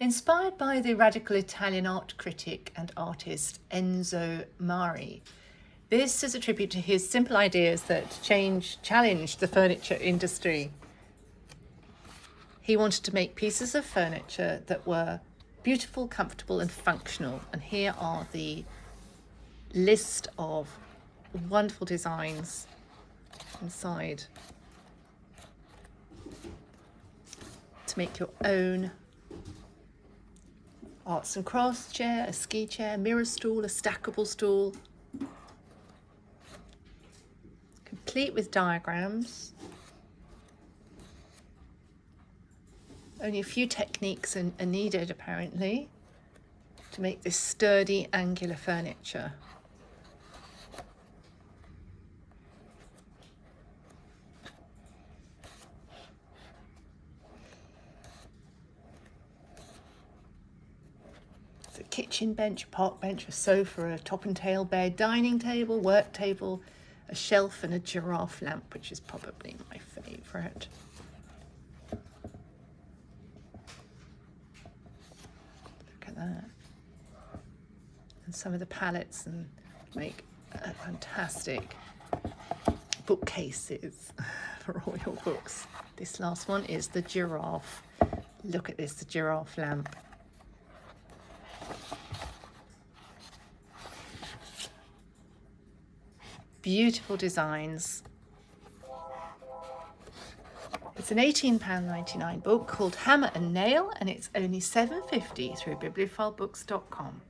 Inspired by the radical Italian art critic and artist Enzo Mari, this is a tribute to his simple ideas that challenged the furniture industry. He wanted to make pieces of furniture that were beautiful, comfortable and functional. And here are the list of wonderful designs inside to make your own arts and crafts chair, a ski chair, mirror stool, a stackable stool, complete with diagrams. Only a few techniques are needed apparently to make this sturdy angular furniture. It's a kitchen bench, a park bench, a sofa, a top and tail bed, dining table, work table, a shelf and a giraffe lamp, which is probably my favourite. Look at that. And some of the pallets and make fantastic bookcases for all your books. This last one is the giraffe. Look at this, the giraffe lamp. Beautiful designs. It's an £18.99 book called Hammer and Nail, and it's only £7.50 through bibliophileBooks.com.